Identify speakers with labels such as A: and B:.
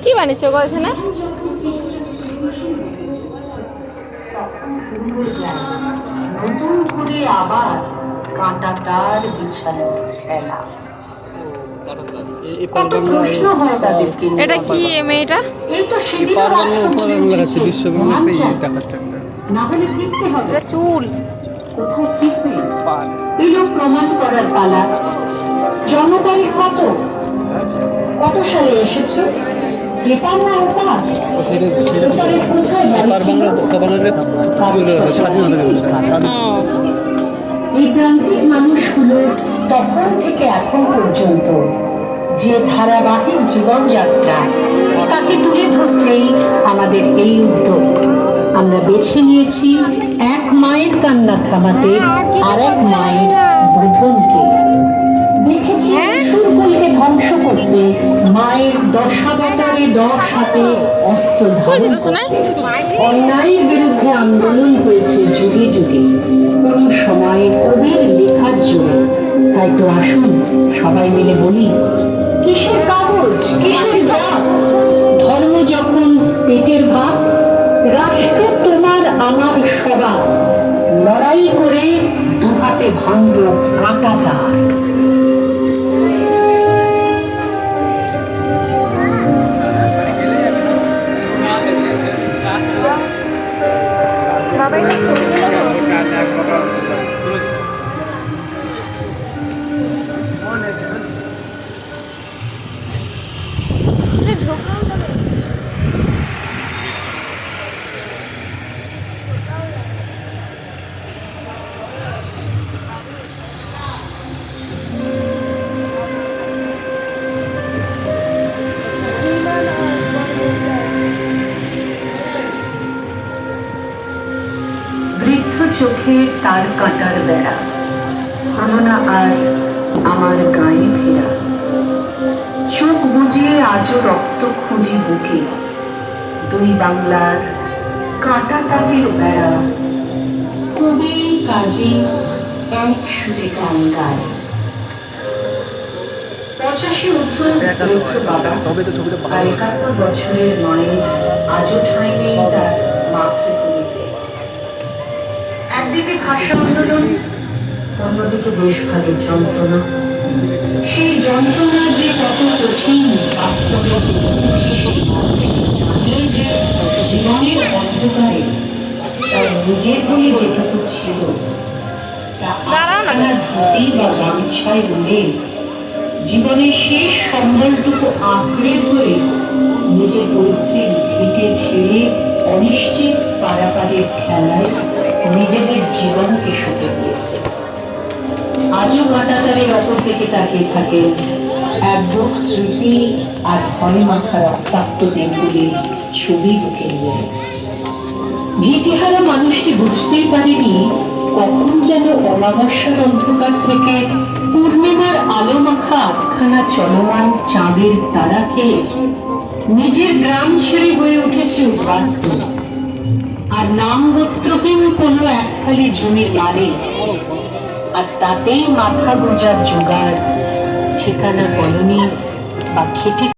A: কি বানিয়েছো গো এখানে?
B: নতুন করে আবার কাঁটাতার বিছানো খেলা। কত প্রশ্ন হয় তাদেরকে নিয়ে।
A: এটা কি মেয়েটা?
B: এই তো সেদিন না হলে ফিরতে হবে।
A: এটা চুল।
B: কোথাও ফিরবে এলো প্রমাণ করার পালা। জন্ম তারিখ কত, কত সালে এসেছো? পেপার না ওপার? ওপারে কোথায় বাড়ি ছিল? এই প্রান্তিক মানুষগুলো তখন থেকে এখন পর্যন্ত যে ধারাবাহিক জীবনযাত্রা, তাকে তুলে ধরতেই আমাদের এই উদ্যোগ। আমরা বেছে নিয়েছি এক মায়ের কান্না থামাতে আর এক মায়ের বোধনকে। দেখেছি সুরকুলকে ধ্বংস করতে মায়ের দশাবতারে 10 হাতে অস্ত্র ধারণ করতে। অন্যায়ের বিরুদ্ধে আন্দোলন হয়েছে যুগে যুগে, কোন সময়ে কবির লেখার জোরে। তাই তো আসুন সবাই মিলে বলি, কিসের কাগজ, কিসের জাত, ধর্ম যখন পেটের ভাত, রাষ্ট্র তোমার আমার সবার, লড়াই করে দুহাতে ভাঙব কাঁটাতার। চোখে তার কাটার বেড়া হলো না আর আমার গায়ে ফেরা। চোখ বুঝিয়ে আজও রক্ত খুঁজি বুকে, দুই বাংলার কাটা তাকের বেড়া। কবি কাজী এক সুরে গান গায়। 85 ঊর্ধ্ব বাবা আর 71 বছরের মায়ের আজও ঠাঁই নেই তার মাতৃভূমিতে। একদিকে ভাষা আন্দোলন, অন্যদিকে দেশভাগের যন্ত্রণা। সেই যন্ত্রণা যে কত কঠিন বাস্তবে জানে যে জীবনের অন্ধকারে তার নিজের বলে যেটুকু ছিল তা ধুতি বা গামছায় রয়ে জীবনের শেষ সম্বলটুকু আঁকড়ে ধরে নিজের পৈতৃক ভিটে ছেড়ে অনিশ্চিত পারাপারের খেলায় নিজেদের জীবনকে সঁপে দিয়েছে। আজও কাঁটাতারের অপর থেকে তাকিয়ে থাকে এক বুক স্মৃতি আর ভয় মাথা রক্তাক্ত দিনগুলির ছবি বুকে নিয়ে। ভিটেহারা মানুষটি বুঝতেই পারেনি কখন যেন অমাবস্যার অন্ধকার থেকে পূর্ণিমার আলো মাখা আটখানা চলমান চাঁদের তারাকে নিজের গ্রাম ছেড়ে হয়ে উঠেছে উদ্বাস্তু। আর নাম গোত্রহীন কোনো একখালি জমির মালিক, আর তাতেই মাথা গোজার জোগাড়, ঠিকানা কলোনি বা খেটে